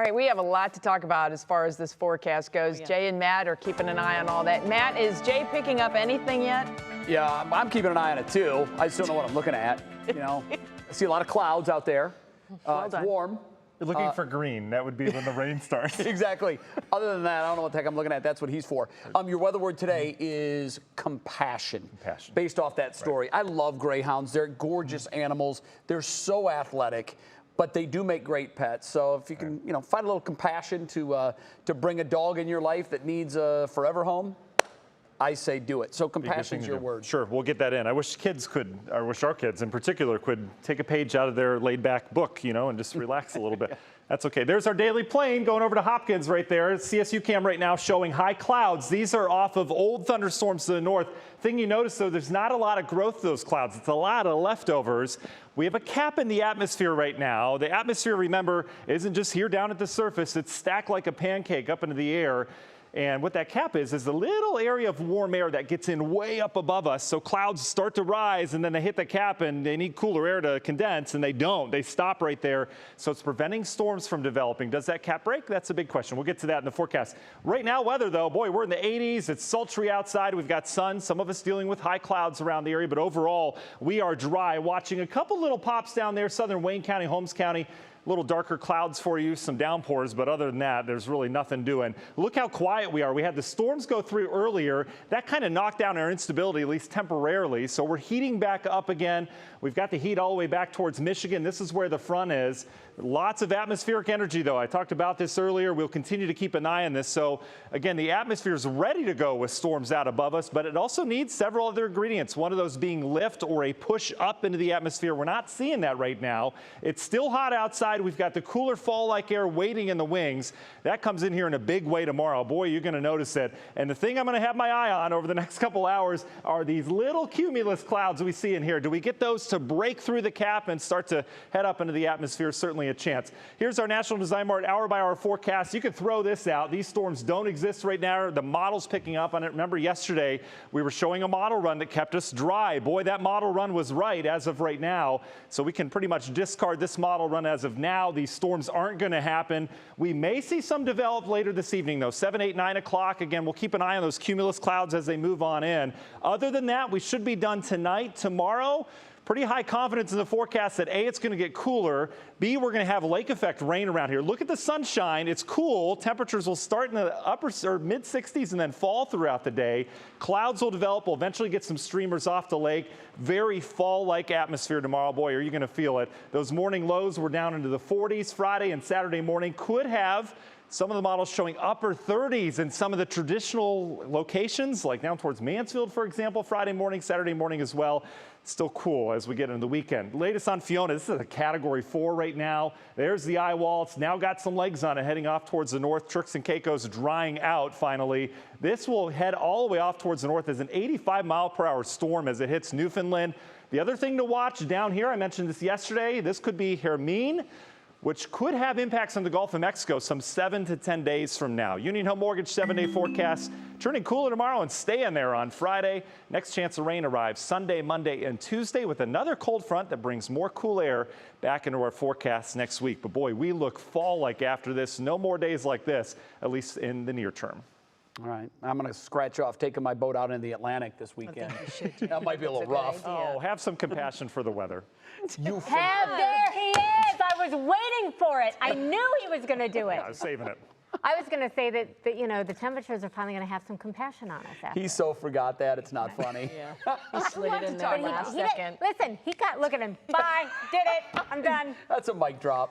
All right, we have a lot to talk about as far as this forecast goes. Oh, yeah. Jay and Matt are keeping an eye on all that. Matt, is Jay picking up anything yet? Yeah, I'm keeping an eye on it too. I just don't know what I'm looking at. You know, I see a lot of clouds out there. It's warm. You're looking for green. That would be when the rain starts. Exactly. Other than that, I don't know what the heck I'm looking at. That's what he's for. Your weather word today is compassion. Compassion. Based off that story. Right. I love greyhounds. They're gorgeous animals. They're so athletic, but they do make great pets. So if you can, you know, find a little compassion to bring a dog in your life that needs a forever home, I say do it. So compassion's your word. Sure, we'll get that in. I wish kids could, or wish our kids in particular could take a page out of their laid-back book, you know, and just relax a little bit. That's okay. There's our daily plane going over to Hopkins right there. CSU cam right now showing high clouds. These are off of old thunderstorms to the north. Thing you notice, though, there's not a lot of growth to those clouds. It's a lot of leftovers. We have a cap in the atmosphere right now. The atmosphere, remember, isn't just here down at the surface. It's stacked like a pancake up into the air. And what that cap is a little area of warm air that gets in way up above us. So clouds start to rise and then they hit the cap and they need cooler air to condense, and they don't. They stop right there. So it's preventing storms from developing. Does that cap break? That's a big question. We'll get to that in the forecast. Right now, weather though, boy, we're in the 80s. It's sultry outside. We've got sun. Some of us dealing with high clouds around the area, but overall we are dry. Watching a couple little pops down there, southern Wayne County, Holmes County. Little darker clouds for you, some downpours, but other than that, there's really nothing doing. Look how quiet we are. We had the storms go through earlier. That kind of knocked down our instability, at least temporarily. So we're heating back up again. We've got the heat all the way back towards Michigan. This is where the front is. Lots of atmospheric energy, though. I talked about this earlier. We'll continue to keep an eye on this. So, again, the atmosphere is ready to go with storms out above us, but it also needs several other ingredients, one of those being lift or a push up into the atmosphere. We're not seeing that right now. It's still hot outside. We've got the cooler fall-like air waiting in the wings. That comes in here in a big way tomorrow. Boy, you're going to notice it. And the thing I'm going to have my eye on over the next couple hours are these little cumulus clouds we see in here. Do we get those to break through the cap and start to head up into the atmosphere? Certainly a chance. Here's our National Design Mart hour-by-hour forecast. You could throw this out. These storms don't exist right now. The model's picking up on it. Remember yesterday we were showing a model run that kept us dry. Boy, that model run was right as of right now. So we can pretty much discard this model run as of now. These storms aren't going to happen. We may see some develop later this evening, though. 7, 8, 9 o'clock. Again, we'll keep an eye on those cumulus clouds as they move on in. Other than that, we should be done tonight. Tomorrow, pretty high confidence in the forecast that A, it's going to get cooler. B, we're going to have lake effect rain around here. Look at the sunshine. It's cool. Temperatures will start in the upper or mid 60s and then fall throughout the day. Clouds will develop. We'll eventually get some streamers off the lake. Very fall-like atmosphere tomorrow. Boy, are you going to feel it. Those morning lows were down into the 40s Friday and Saturday morning. Could have some of the models showing upper 30s in some of the traditional locations, like down towards Mansfield, for example, Friday morning, Saturday morning as well. Still cool as we get into the weekend. Latest on Fiona, this is a Category 4 right now. There's the eye wall. It's now got some legs on it heading off towards the north. Turks and Caicos drying out finally. This will head all the way off towards the north as an 85-mile-per-hour storm as it hits Newfoundland. The other thing to watch down here, I mentioned this yesterday, this could be Hermine, which could have impacts on the Gulf of Mexico some 7 to 10 days from now. Union Home Mortgage 7-day forecast turning cooler tomorrow and staying there on Friday. Next chance of rain arrives Sunday, Monday, and Tuesday with another cold front that brings more cool air back into our forecasts next week. But boy, we look fall-like after this. No more days like this, at least in the near term. All right, I'm going to scratch off taking my boat out in the Atlantic this weekend. That might be a little rough. Oh, have some compassion for the weather. There he is. I was waiting for it. I knew he was going to do it. Yeah, I was saving it. I was going to say that, you know, the temperatures are finally going to have some compassion on us after. He so forgot that. It's not funny. Yeah. He slid it in there last second. Listen, look at him. Bye. Did it. I'm done. That's a mic drop.